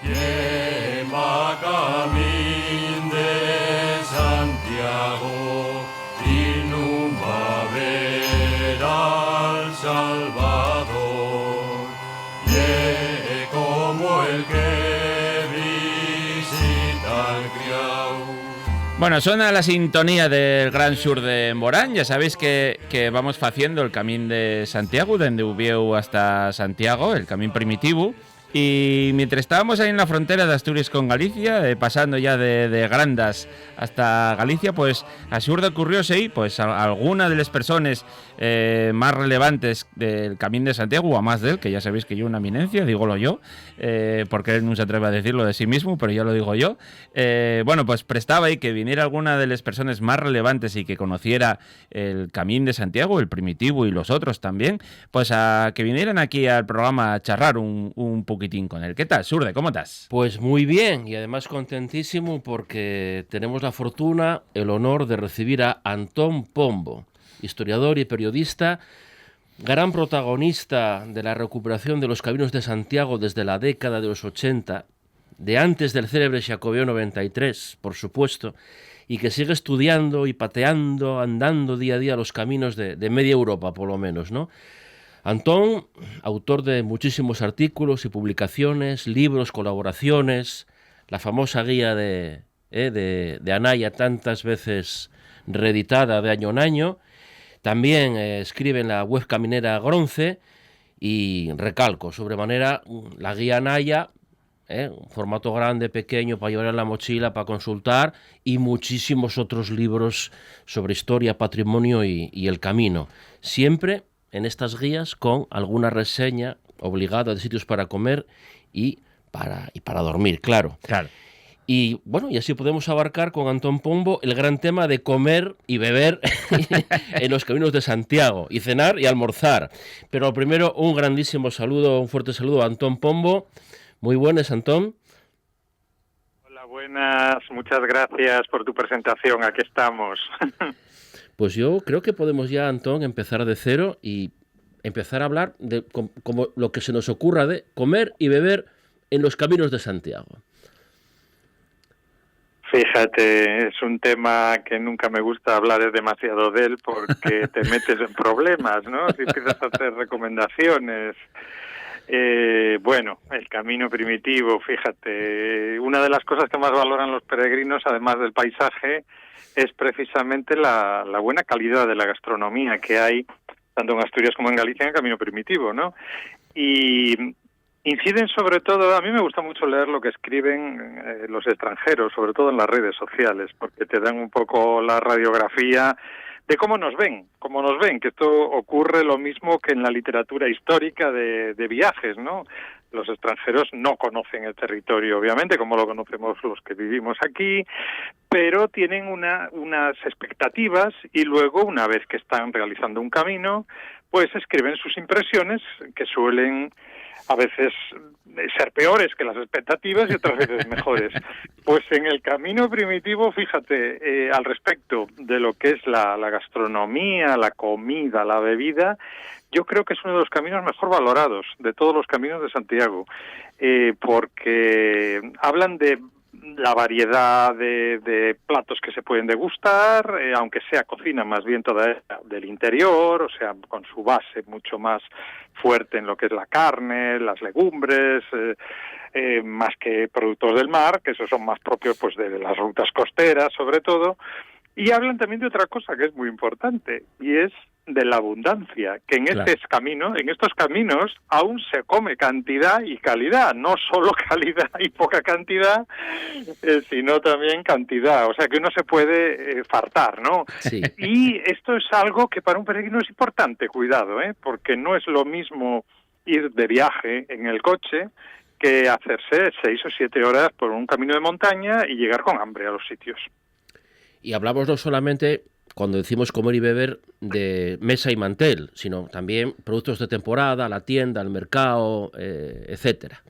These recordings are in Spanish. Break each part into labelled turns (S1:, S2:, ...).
S1: Lleva camín de Santiago y no va a ver al Salvador. Ye como el que visita al criado.
S2: Bueno, suena la sintonía del Gran Sur de Morán. Ya sabéis que vamos haciendo el camín de Santiago, desde Ubieu hasta Santiago, el camín primitivo. Y mientras estábamos ahí en la frontera de Asturias con Galicia, pasando ya de Grandas hasta Galicia, pues así ocurrióse ahí, pues alguna de las personas más relevantes del Camín de Santiago, o a más de él, que ya sabéis que yo una eminencia, dígolo yo, porque él no se atreve a decirlo de sí mismo, pero yo lo digo yo. Bueno, pues prestaba ahí que viniera alguna de las personas más relevantes y que conociera el Camín de Santiago, el primitivo y los otros también, pues a que vinieran aquí al programa a charrar un poquito con él. ¿Qué tal, Surde? ¿Cómo estás?
S3: Pues muy bien, y además contentísimo porque tenemos la fortuna, el honor de recibir a Antón Pombo, historiador y periodista, gran protagonista de la recuperación de los caminos de Santiago desde la década de los 80, de antes del célebre Xacobeo 93, por supuesto, y que sigue estudiando y pateando, andando día a día los caminos de media Europa, por lo menos, ¿no? Antón, autor de muchísimos artículos y publicaciones, libros, colaboraciones, la famosa guía de Anaya, tantas veces reeditada de año en año. También escribe en la web caminera Gronce y recalco, sobremanera, la guía Anaya, un formato grande, pequeño, para llevar en la mochila, para consultar, y muchísimos otros libros sobre historia, patrimonio y el camino. Siempre en estas guías con alguna reseña obligada de sitios para comer y para dormir, claro. Y bueno, y así podemos abarcar con Antón Pombo el gran tema de comer y beber en los caminos de Santiago, y cenar y almorzar. Pero primero un grandísimo saludo, un fuerte saludo a Antón Pombo. Muy buenas, Antón.
S4: Hola, buenas, muchas gracias por tu presentación, aquí estamos.
S3: Pues yo creo que podemos ya, Antón, empezar de cero y empezar a hablar de como lo que se nos ocurra de comer y beber en los caminos de Santiago.
S4: Fíjate, es un tema que nunca me gusta hablar demasiado de él porque te metes en problemas, ¿no? Si empiezas a hacer recomendaciones. Bueno, el camino primitivo, fíjate, una de las cosas que más valoran los peregrinos, además del paisaje, es precisamente la buena calidad de la gastronomía que hay, tanto en Asturias como en Galicia, en el camino primitivo, ¿no? Y inciden sobre todo, a mí me gusta mucho leer lo que escriben los extranjeros, sobre todo en las redes sociales, porque te dan un poco la radiografía de cómo nos ven, que esto ocurre lo mismo que en la literatura histórica de viajes, ¿no? Los extranjeros no conocen el territorio, obviamente, como lo conocemos los que vivimos aquí, pero tienen unas expectativas y luego, una vez que están realizando un camino, pues escriben sus impresiones, que suelen a veces ser peores que las expectativas y otras veces mejores. Pues en el camino primitivo, fíjate, al respecto de lo que es la gastronomía, la comida, la bebida, yo creo que es uno de los caminos mejor valorados de todos los caminos de Santiago, porque hablan de la variedad de platos que se pueden degustar, aunque sea cocina más bien toda del interior, o sea, con su base mucho más fuerte en lo que es la carne, las legumbres, más que productos del mar, que esos son más propios pues de las rutas costeras, sobre todo. Y hablan también de otra cosa que es muy importante, y es de la abundancia, que en en estos caminos aún se come cantidad y calidad, no solo calidad y poca cantidad, sino también cantidad, o sea que uno se puede fartar, ¿no?
S3: Sí.
S4: Y esto es algo que para un peregrino es importante, cuidado, porque no es lo mismo ir de viaje en el coche que hacerse 6 o 7 horas por un camino de montaña y llegar con hambre a los sitios.
S3: Y hablamos no solamente, cuando decimos comer y beber, de mesa y mantel, sino también productos de temporada, la tienda, el mercado, etcétera.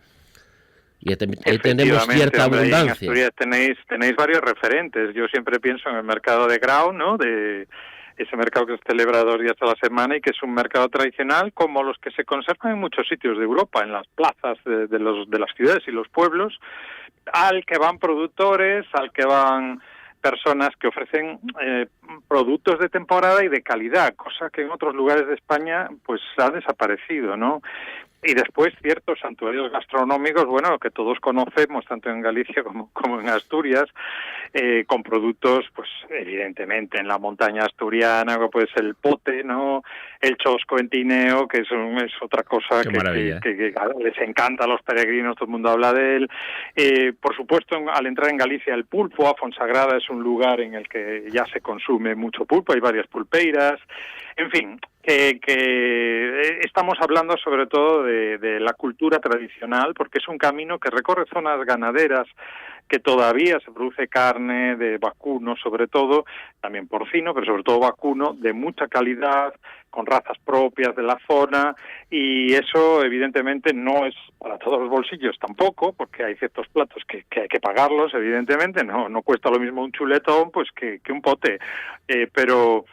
S3: Y ahí tenemos cierta abundancia.
S4: En Asturias tenéis varios referentes. Yo siempre pienso en el mercado de Grau, ¿no? ese mercado que se celebra 2 días a la semana y que es un mercado tradicional como los que se conservan en muchos sitios de Europa, en las plazas de las ciudades y los pueblos, al que van productores, al que van personas que ofrecen productos de temporada y de calidad, cosa que en otros lugares de España pues ha desaparecido, ¿no? Y después ciertos santuarios gastronómicos, bueno, que todos conocemos, tanto en Galicia como en Asturias, con productos, pues evidentemente en la montaña asturiana, como puede ser el pote, ¿no? El chosco en Tineo, que es otra cosa que les encanta a los peregrinos, todo el mundo habla de él. Por supuesto, al entrar en Galicia, el pulpo, a Fonsagrada es un lugar en el que ya se consume mucho pulpo, hay varias pulpeiras, en fin, que estamos hablando sobre todo de la cultura tradicional, porque es un camino que recorre zonas ganaderas, que todavía se produce carne de vacuno, sobre todo, también porcino, pero sobre todo vacuno, de mucha calidad, con razas propias de la zona, y eso evidentemente no es para todos los bolsillos tampoco, porque hay ciertos platos que hay que pagarlos, evidentemente, no cuesta lo mismo un chuletón pues que un pote, pero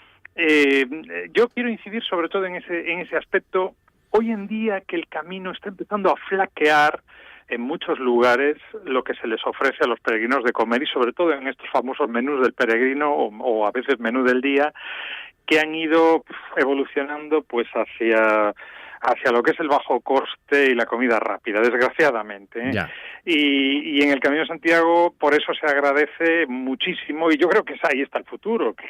S4: yo quiero incidir sobre todo en ese aspecto. Hoy en día que el camino está empezando a flaquear en muchos lugares lo que se les ofrece a los peregrinos de comer, y sobre todo en estos famosos menús del peregrino o a veces menú del día, que han ido evolucionando pues hacia lo que es el bajo coste y la comida rápida, desgraciadamente, ¿eh? Y en el Camino de Santiago por eso se agradece muchísimo, y yo creo que ahí está el futuro, que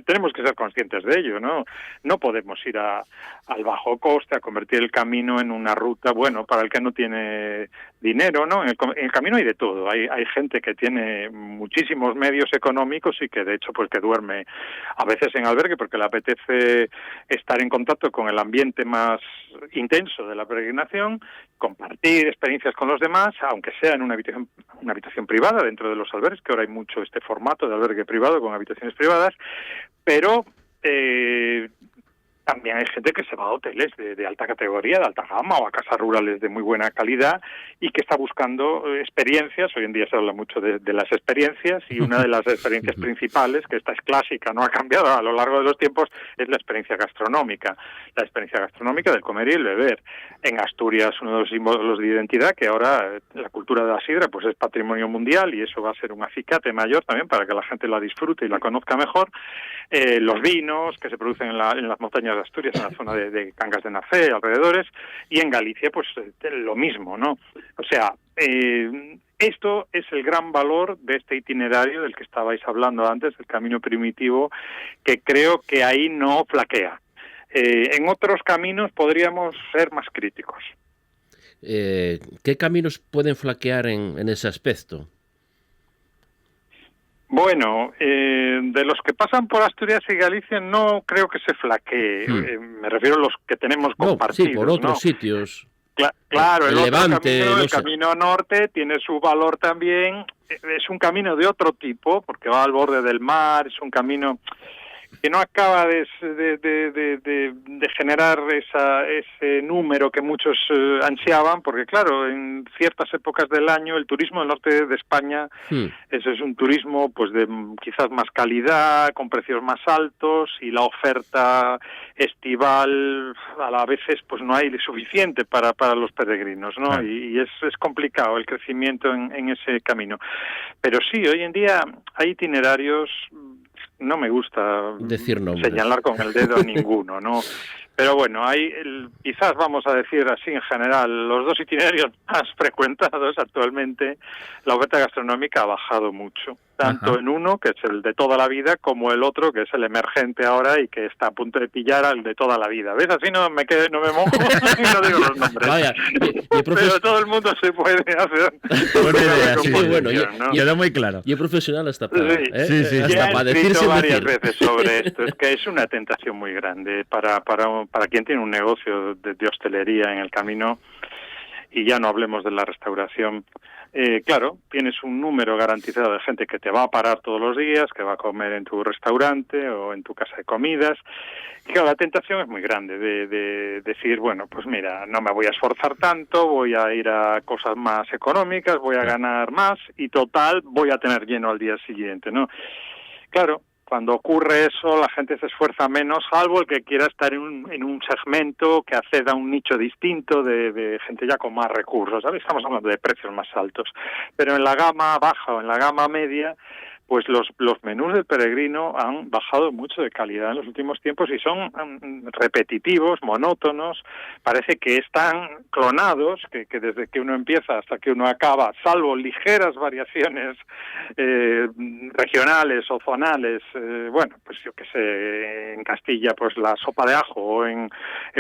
S4: tenemos que ser conscientes de ello, ¿no? No podemos ir al bajo coste, a convertir el camino en una ruta, bueno, para el que no tiene dinero, ¿no? En el camino hay de todo, hay gente que tiene muchísimos medios económicos y que de hecho pues que duerme a veces en albergue porque le apetece estar en contacto con el ambiente más intenso de la peregrinación, compartir experiencias con los demás, aunque sea en una habitación privada dentro de los albergues, que ahora hay mucho este formato de albergue privado con habitaciones privadas, pero también hay gente que se va a hoteles de alta categoría, de alta gama, o a casas rurales de muy buena calidad y que está buscando experiencias. Hoy en día se habla mucho de las experiencias, y una de las experiencias principales, que esta es clásica, no ha cambiado a lo largo de los tiempos, es la experiencia gastronómica. La experiencia gastronómica del comer y el beber. En Asturias, uno de los símbolos de identidad, que ahora la cultura de la sidra pues es patrimonio mundial, y eso va a ser un acicate mayor también para que la gente la disfrute y la conozca mejor. Los vinos que se producen en las montañas de Asturias, en la zona de Cangas de Nacé, alrededores, y en Galicia pues lo mismo, ¿no? O sea, esto es el gran valor de este itinerario del que estabais hablando antes, el camino primitivo, que creo que ahí no flaquea. En otros caminos podríamos ser más críticos.
S3: ¿Qué caminos pueden flaquear en ese aspecto?
S4: Bueno, de los que pasan por Asturias y Galicia no creo que se flaquee. Me refiero a los que tenemos compartidos.
S3: Sí, por otros sitios.
S4: Claro, el
S3: Levante,
S4: otro camino, el camino norte, tiene su valor también. Es un camino de otro tipo, porque va al borde del mar, es un camino que no acaba de generar ese número que muchos ansiaban, porque claro, en ciertas épocas del año el turismo del norte de España eso es un turismo pues de quizás más calidad, con precios más altos, y la oferta estival a veces pues no hay suficiente para los peregrinos, ¿no? Claro. Y es complicado el crecimiento en ese camino. Pero sí, hoy en día hay itinerarios. No me gusta señalar con el dedo ninguno, ¿no? Pero bueno, quizás vamos a decir así en general, los dos itinerarios más frecuentados actualmente, la oferta gastronómica ha bajado mucho. Tanto en uno, que es el de toda la vida, como el otro, que es el emergente ahora y que está a punto de pillar al de toda la vida. ¿Ves? Así no me mojo y no digo los nombres.
S3: Vaya,
S4: pero todo el mundo se puede hacer.
S2: Buena idea, sí,
S3: bueno,
S2: ¿no? Queda muy claro.
S3: Y el profesional hasta para,
S4: sí.
S3: hasta para decirse
S4: varias veces sobre esto. Es que es una tentación muy grande para quien tiene un negocio de hostelería en el camino, y ya no hablemos de la restauración. Claro, tienes un número garantizado de gente que te va a parar todos los días, que va a comer en tu restaurante o en tu casa de comidas. Y claro, la tentación es muy grande de decir, bueno, pues mira, no me voy a esforzar tanto, voy a ir a cosas más económicas, voy a ganar más y total voy a tener lleno al día siguiente, ¿no? Claro, Cuando ocurre eso, la gente se esfuerza menos, salvo el que quiera estar en un segmento que acceda a un nicho distinto de gente ya con más recursos, ¿sabes? Estamos hablando de precios más altos. Pero en la gama baja o en la gama media, pues los menús del peregrino han bajado mucho de calidad en los últimos tiempos y son repetitivos, monótonos, parece que están clonados, que desde que uno empieza hasta que uno acaba, salvo ligeras variaciones regionales o zonales, bueno, pues yo qué sé, en Castilla pues la sopa de ajo, o en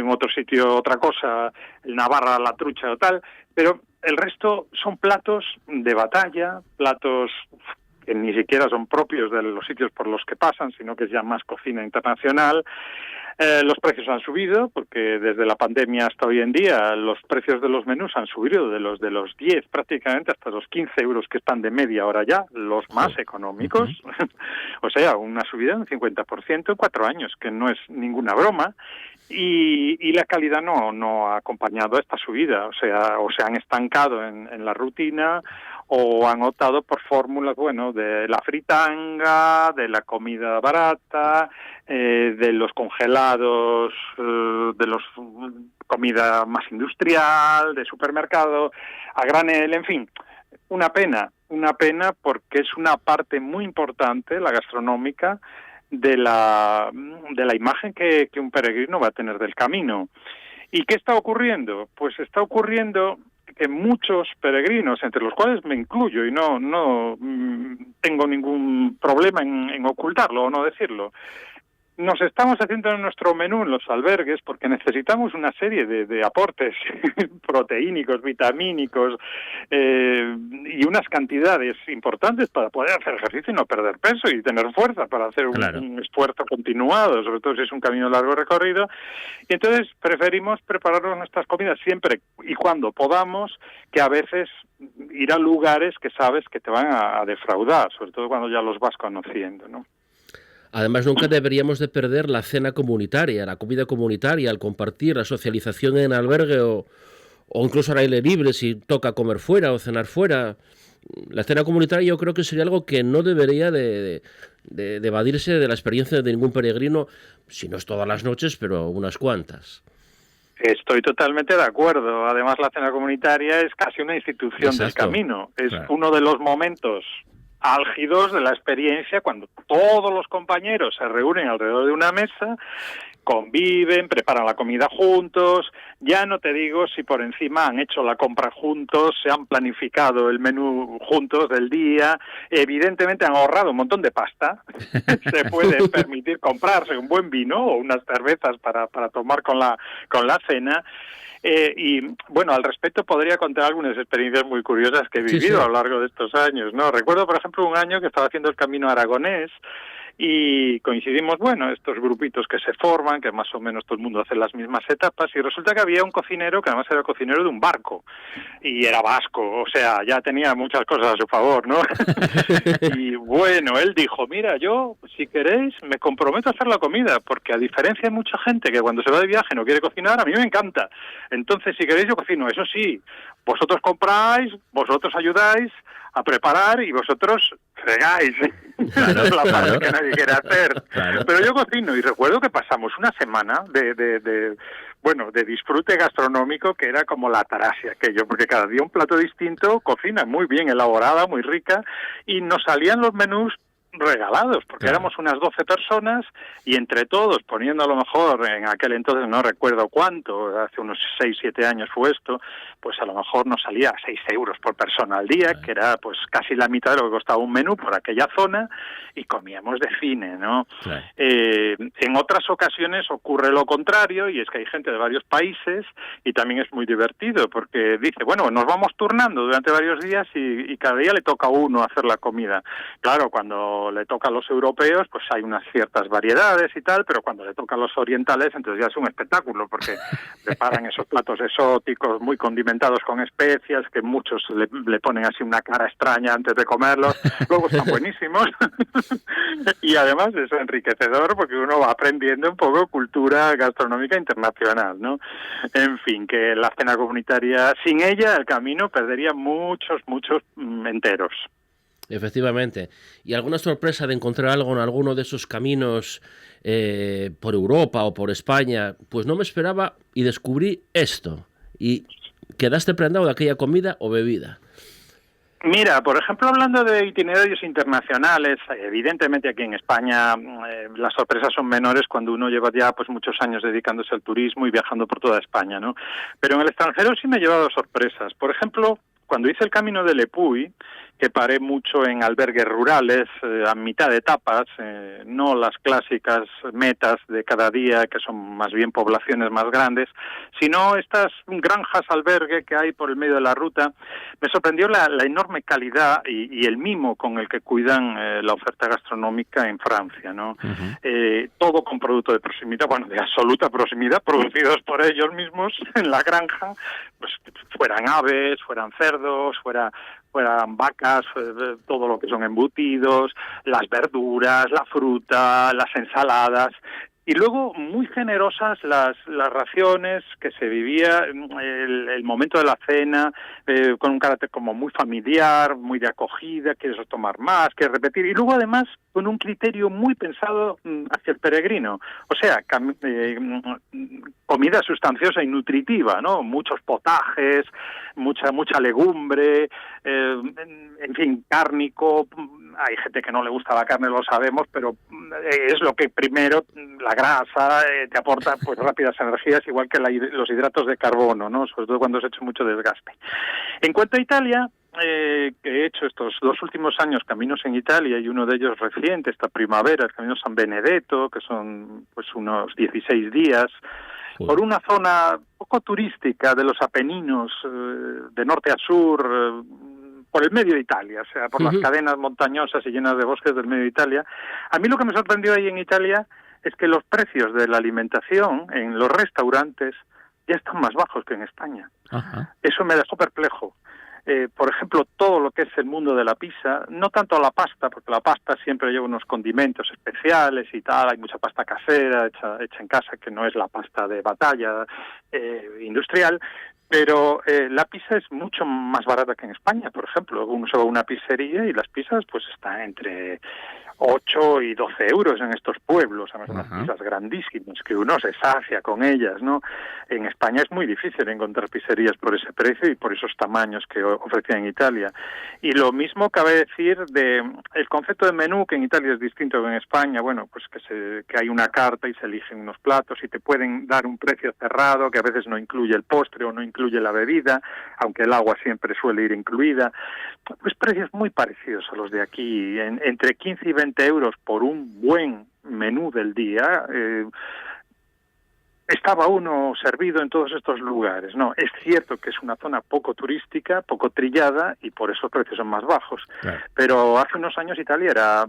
S4: otro sitio otra cosa, en Navarra la trucha o tal, pero el resto son platos de batalla, platos que ni siquiera son propios de los sitios por los que pasan, sino que es ya más cocina internacional. Los precios han subido, porque desde la pandemia hasta hoy en día los precios de los menús han subido de los 10 prácticamente hasta los 15 euros que están de media ahora ya, los más económicos. O sea, una subida de un 50% en 4 años, que no es ninguna broma. Y la calidad no ha acompañado a esta subida, o sea, o se han estancado en la rutina, o han optado por fórmulas, bueno, de la fritanga, de la comida barata, de los congelados, de los comida más industrial, de supermercado, a granel, en fin, una pena porque es una parte muy importante, la gastronómica, de la imagen que un peregrino va a tener del camino. ¿Y qué está ocurriendo? Pues está ocurriendo que muchos peregrinos, entre los cuales me incluyo, y no tengo ningún problema en ocultarlo o no decirlo, nos estamos haciendo en nuestro menú en los albergues porque necesitamos una serie de aportes proteínicos, vitamínicos y unas cantidades importantes para poder hacer ejercicio y no perder peso y tener fuerza para hacer un esfuerzo continuado, sobre todo si es un camino largo recorrido. Y entonces preferimos prepararnos nuestras comidas siempre y cuando podamos, que a veces ir a lugares que sabes que te van a defraudar, sobre todo cuando ya los vas conociendo, ¿no?
S3: Además, nunca deberíamos de perder la cena comunitaria, la comida comunitaria, el compartir, la socialización en albergue o incluso al aire libre si toca comer fuera o cenar fuera. La cena comunitaria yo creo que sería algo que no debería de evadirse de la experiencia de ningún peregrino, si no es todas las noches, pero unas cuantas.
S4: Estoy totalmente de acuerdo. Además, la cena comunitaria es casi una institución del camino. Es uno de los momentos álgidos de la experiencia cuando todos los compañeros se reúnen alrededor de una mesa, conviven, preparan la comida juntos, ya no te digo si por encima han hecho la compra juntos, se han planificado el menú juntos del día, evidentemente han ahorrado un montón de pasta, se puede permitir comprarse un buen vino o unas cervezas para tomar con la cena. Y bueno, al respecto podría contar algunas experiencias muy curiosas que he vivido a lo largo de estos años, ¿no? Recuerdo, por ejemplo, un año que estaba haciendo el camino aragonés y coincidimos, bueno, estos grupitos que se forman, que más o menos todo el mundo hace las mismas etapas, y resulta que había un cocinero que además era cocinero de un barco y era vasco, o sea, ya tenía muchas cosas a su favor, ¿no? Y bueno, él dijo, mira, yo, si queréis, me comprometo a hacer la comida, porque a diferencia de mucha gente que cuando se va de viaje no quiere cocinar, a mí me encanta. Entonces, si queréis, yo cocino. Eso sí, vosotros compráis, vosotros ayudáis a preparar y vosotros fregáis. Esa es la parte que nadie quiere hacer. Pero yo cocino y recuerdo que pasamos una semana de disfrute gastronómico que era como la ataraxia aquello, porque cada día un plato distinto, cocina muy bien elaborada, muy rica, y nos salían los menús regalados, porque éramos unas 12 personas y entre todos, poniendo a lo mejor en aquel entonces, no recuerdo cuánto, hace unos 6, 7 años fue esto, pues a lo mejor nos salía 6 euros por persona al día, que era pues casi la mitad de lo que costaba un menú por aquella zona, y comíamos de cine, ¿no? En otras ocasiones ocurre lo contrario, y es que hay gente de varios países, y también es muy divertido, porque dice, bueno, nos vamos turnando durante varios días y cada día le toca a uno hacer la comida. Claro, cuando le toca a los europeos, pues hay unas ciertas variedades y tal, pero cuando le toca a los orientales, entonces ya es un espectáculo, porque preparan esos platos exóticos, muy condimentados con especias, que muchos le ponen así una cara extraña antes de comerlos, luego están buenísimos, y además es enriquecedor, porque uno va aprendiendo un poco cultura gastronómica internacional, ¿no? En fin, que la cena comunitaria, sin ella, el camino perdería muchos enteros.
S3: Efectivamente. ¿Y alguna sorpresa de encontrar algo en alguno de esos caminos por Europa o por España? Pues no me esperaba y descubrí esto. Y quedaste prendado de aquella comida o bebida.
S4: Mira, por ejemplo, hablando de itinerarios internacionales, evidentemente aquí en España las sorpresas son menores cuando uno lleva ya pues muchos años dedicándose al turismo y viajando por toda España, ¿no? Pero en el extranjero sí me he llevado sorpresas. Por ejemplo, cuando hice el camino de Lepuy, que paré mucho en albergues rurales, a mitad de etapas, no las clásicas metas de cada día, que son más bien poblaciones más grandes, sino estas granjas albergue que hay por el medio de la ruta. Me sorprendió la enorme calidad y el mimo con el que cuidan la oferta gastronómica en Francia, ¿no? Todo con producto de proximidad, bueno, de absoluta proximidad, producidos por ellos mismos en la granja, pues fueran aves, fueran cerdos, fueran vacas, todo lo que son embutidos, las verduras, la fruta, las ensaladas. Y luego muy generosas las raciones, que se vivía el momento de la cena con un carácter como muy familiar, muy de acogida, quieres tomar más, quieres repetir, y luego además con un criterio muy pensado hacia el peregrino, o sea, comida sustanciosa y nutritiva, ¿no? Muchos potajes, mucha legumbre, en fin, cárnico. Hay gente que no le gusta la carne, lo sabemos, pero es lo que primero, la grasa, te aporta pues rápidas energías, igual que los hidratos de carbono, ¿no? Sobre todo cuando se ha hecho mucho desgaste. En cuanto a Italia, que he hecho estos 2 últimos años caminos en Italia, y uno de ellos reciente, esta primavera, el Camino San Benedetto, que son pues unos 16 días, por una zona poco turística de los Apeninos, de norte a sur, por el medio de Italia, o sea, por las cadenas montañosas y llenas de bosques del medio de Italia. A mí lo que me sorprendió ahí en Italia es que los precios de la alimentación en los restaurantes ya están más bajos que en España. Ajá. Eso me dejó perplejo. Por ejemplo, todo lo que es el mundo de la pizza, no tanto la pasta, porque la pasta siempre lleva unos condimentos especiales y tal, hay mucha pasta casera hecha en casa, que no es la pasta de batalla industrial, pero la pizza es mucho más barata que en España. Por ejemplo, uno se va a una pizzería y las pizzas pues están entre 8 y 12 euros en estos pueblos, además unas pizzas grandísimas que uno se sacia con ellas, ¿no? En España es muy difícil encontrar pizzerías por ese precio y por esos tamaños que ofrecían en Italia. Y lo mismo cabe decir de el concepto de menú, que en Italia es distinto que en España. Bueno, pues que hay una carta y se eligen unos platos y te pueden dar un precio cerrado que a veces no incluye el postre o no incluye la bebida, aunque el agua siempre suele ir incluida. Pues precios muy parecidos a los de aquí, entre 15 y 20 euros por un buen menú del día. Estaba uno servido en todos estos lugares, ¿no? Es cierto que es una zona poco turística, poco trillada, y por eso los precios son más bajos. Claro. Pero hace unos años Italia era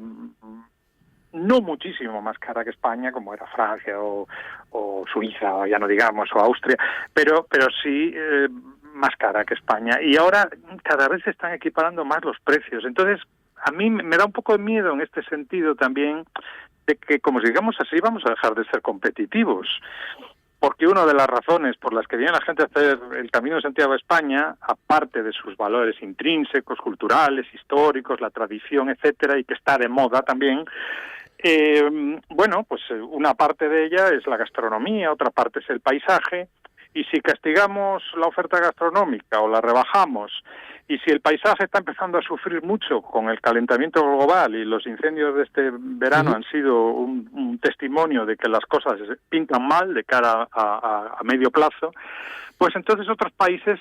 S4: no muchísimo más cara que España, como era Francia o Suiza, ya no digamos, o Austria, pero sí más cara que España. Y ahora cada vez se están equiparando más los precios. Entonces, a mí me da un poco de miedo en este sentido también de que, como sigamos así, vamos a dejar de ser competitivos. Porque una de las razones por las que viene la gente a hacer el Camino de Santiago a España, aparte de sus valores intrínsecos, culturales, históricos, la tradición, etcétera, y que está de moda también, bueno, pues una parte de ella es la gastronomía, otra parte es el paisaje, y si castigamos la oferta gastronómica o la rebajamos, y si el paisaje está empezando a sufrir mucho con el calentamiento global y los incendios de este verano han sido un testimonio de que las cosas pintan mal de cara a medio plazo, pues entonces otros países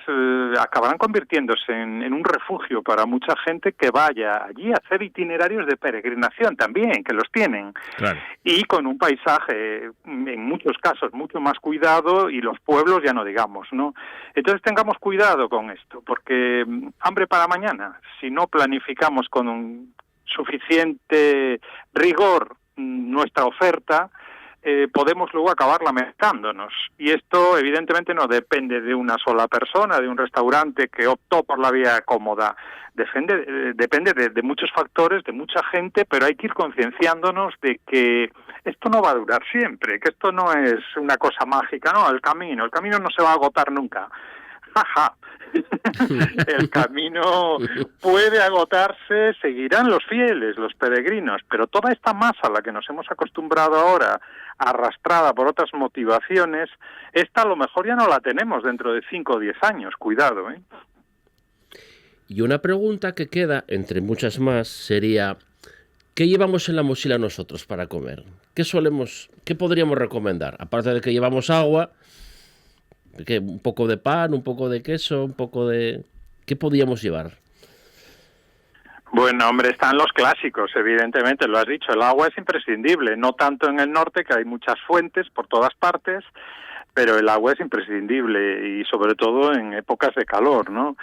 S4: acabarán convirtiéndose en un refugio para mucha gente que vaya allí a hacer itinerarios de peregrinación también, que los tienen. Claro. Y con un paisaje, en muchos casos, mucho más cuidado, y los pueblos ya no digamos, ¿no? Entonces tengamos cuidado con esto, porque hambre para mañana, si no planificamos con un suficiente rigor nuestra oferta, podemos luego acabar lamentándonos. Y esto evidentemente no depende de una sola persona, de un restaurante que optó por la vía cómoda. Depende de muchos factores, de mucha gente, pero hay que ir concienciándonos de que esto no va a durar siempre, que esto no es una cosa mágica, no, el camino no se va a agotar nunca. Jaja, El camino puede agotarse, seguirán los fieles, los peregrinos, pero toda esta masa a la que nos hemos acostumbrado ahora, arrastrada por otras motivaciones, esta a lo mejor ya no la tenemos dentro de 5 o 10 años, cuidado, ¿eh?
S3: Y una pregunta que queda, entre muchas más, sería, ¿qué llevamos en la mochila nosotros para comer? ¿Qué podríamos recomendar? Aparte de que llevamos agua, ¿qué? Un poco de pan, un poco de queso, un poco de... ¿Qué podríamos llevar?
S4: Bueno, hombre, están los clásicos, evidentemente, lo has dicho, el agua es imprescindible, no tanto en el norte, que hay muchas fuentes por todas partes, pero el agua es imprescindible y sobre todo en épocas de calor, ¿no?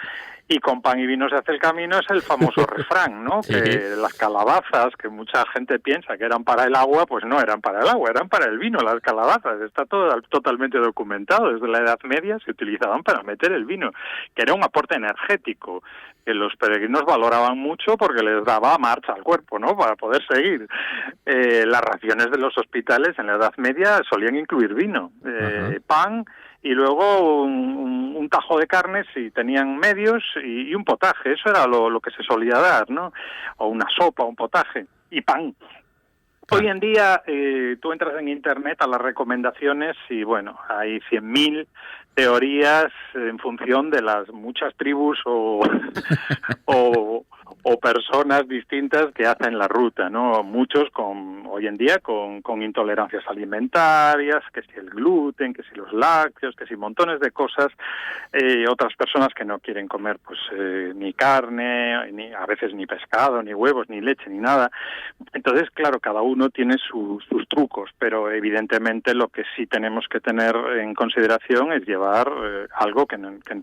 S4: Y con pan y vino se hace el camino es el famoso refrán, ¿no?
S3: Sí.
S4: Que las calabazas, que mucha gente piensa que eran para el agua, pues no eran para el agua, eran para el vino, las calabazas. Está todo totalmente documentado. Desde la Edad Media se utilizaban para meter el vino, que era un aporte energético, que los peregrinos valoraban mucho porque les daba marcha al cuerpo, ¿no? Para poder seguir. Las raciones de los hospitales en la Edad Media solían incluir vino, pan y luego un tajo de carne si tenían medios y un potaje. Eso era lo que se solía dar, ¿no? O una sopa, un potaje y pan. Hoy en día tú entras en internet a las recomendaciones y bueno, hay 100.000 teorías en función de las muchas tribus o personas distintas que hacen la ruta, ¿no? Muchos hoy en día con intolerancias alimentarias, que si el gluten, que si los lácteos, que si montones de cosas, otras personas que no quieren comer pues ni carne, ni a veces ni pescado, ni huevos, ni leche, ni nada. Entonces, claro, cada uno tiene sus trucos, pero evidentemente lo que sí tenemos que tener en consideración es llevar algo que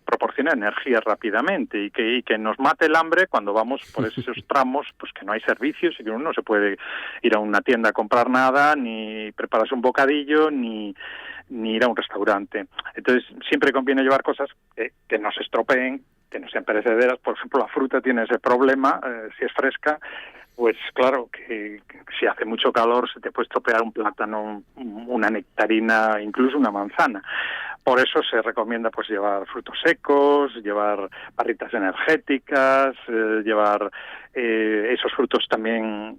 S4: proporcione energía rápidamente y que nos mate el hambre cuando vamos por esos tramos, pues que no hay servicios y que uno no se puede ir a una tienda a comprar nada, ni prepararse un bocadillo, ni ir a un restaurante. Entonces, siempre conviene llevar cosas que no se estropeen, que no sean perecederas. Por ejemplo, la fruta tiene ese problema, si es fresca, pues claro, que si hace mucho calor se te puede estropear un plátano, una nectarina, incluso una manzana. Por eso se recomienda pues llevar frutos secos, llevar barritas energéticas, llevar esos frutos también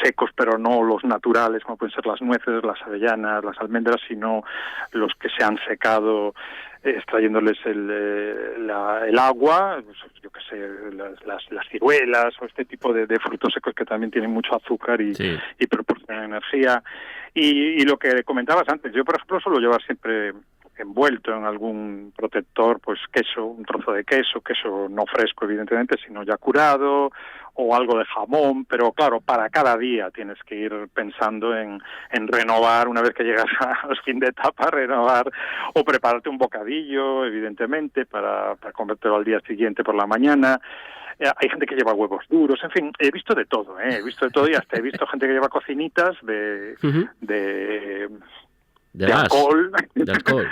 S4: secos, pero no los naturales, como pueden ser las nueces, las avellanas, las almendras, sino los que se han secado extrayéndoles el agua, yo qué sé, las ciruelas o este tipo de frutos secos que también tienen mucho azúcar y proporcionan energía. Y lo que comentabas antes, yo por ejemplo suelo llevar siempre envuelto en algún protector, pues queso, un trozo de queso no fresco evidentemente, sino ya curado, o algo de jamón, pero claro, para cada día tienes que ir pensando en renovar, una vez que llegas al fin de etapa, renovar, o prepararte un bocadillo, evidentemente, para comértelo al día siguiente por la mañana. Hay gente que lleva huevos duros, en fin, he visto de todo, he visto de todo y hasta he visto gente que lleva cocinitas de alcohol.
S3: De alcohol.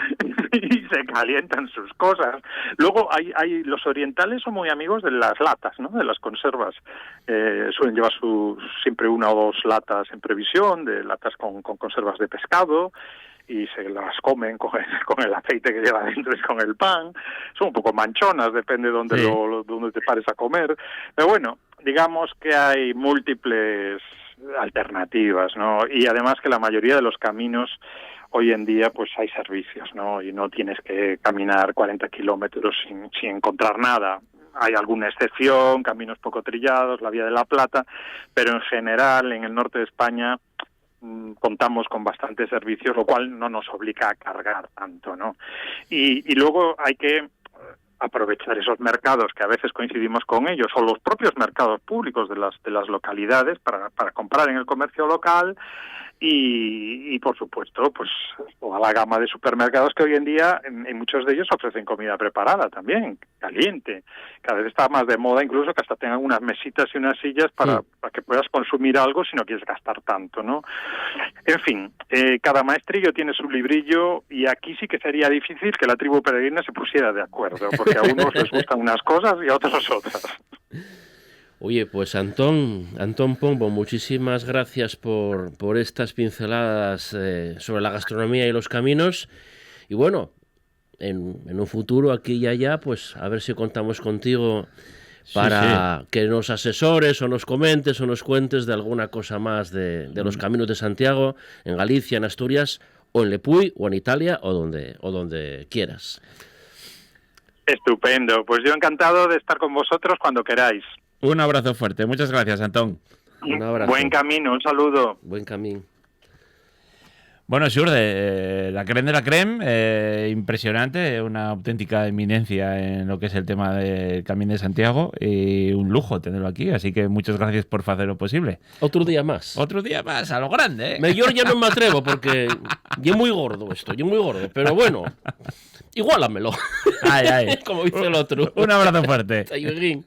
S4: Y se calientan sus cosas. Luego hay los orientales son muy amigos de las latas, ¿no? De las conservas. Suelen llevar siempre 1 o 2 latas en previsión, de latas con conservas de pescado, y se las comen con el aceite que lleva dentro y con el pan. Son un poco manchonas, depende de dónde te pares a comer. Pero bueno, digamos que hay múltiples alternativas, ¿no? Y además que la mayoría de los caminos hoy en día pues hay servicios, ¿no? Y no tienes que caminar 40 kilómetros sin encontrar nada. Hay alguna excepción, caminos poco trillados, la Vía de la Plata, pero en general en el norte de España contamos con bastantes servicios, lo cual no nos obliga a cargar tanto, ¿no? Y luego hay que aprovechar esos mercados que a veces coincidimos con ellos, o los propios mercados públicos de las localidades para comprar en el comercio local. Y por supuesto, pues toda la gama de supermercados que hoy en día, en muchos de ellos ofrecen comida preparada también, caliente. Cada vez está más de moda, incluso que hasta tengan unas mesitas y unas sillas para que puedas consumir algo si no quieres gastar tanto, ¿no? En fin, cada maestrillo tiene su librillo y aquí sí que sería difícil que la tribu peregrina se pusiera de acuerdo, porque a unos les gustan unas cosas y a otros otras.
S3: Oye, pues Antón Pombo, muchísimas gracias por estas pinceladas sobre la gastronomía y los caminos. Y bueno, en un futuro, aquí y allá, pues a ver si contamos contigo para que nos asesores o nos comentes o nos cuentes de alguna cosa más de los caminos de Santiago en Galicia, en Asturias, o en Lepuy, o en Italia, o donde quieras.
S4: Estupendo. Pues yo encantado de estar con vosotros cuando queráis.
S2: Un abrazo fuerte. Muchas gracias, Antón.
S3: Un abrazo.
S4: Buen camino, un saludo.
S3: Buen camino.
S2: Bueno, Xurde, la creme de la creme, impresionante, una auténtica eminencia en lo que es el tema del Camino de Santiago y un lujo tenerlo aquí, así que muchas gracias por hacer lo posible.
S3: Otro día más.
S2: Otro día más, a lo grande, ¿eh?
S3: Mejor ya no me atrevo porque yo muy gordo esto, yo muy gordo, pero bueno, igualamelo.
S2: Ay, ay.
S3: Como dice el otro.
S2: Un abrazo fuerte.
S3: Hasta luego.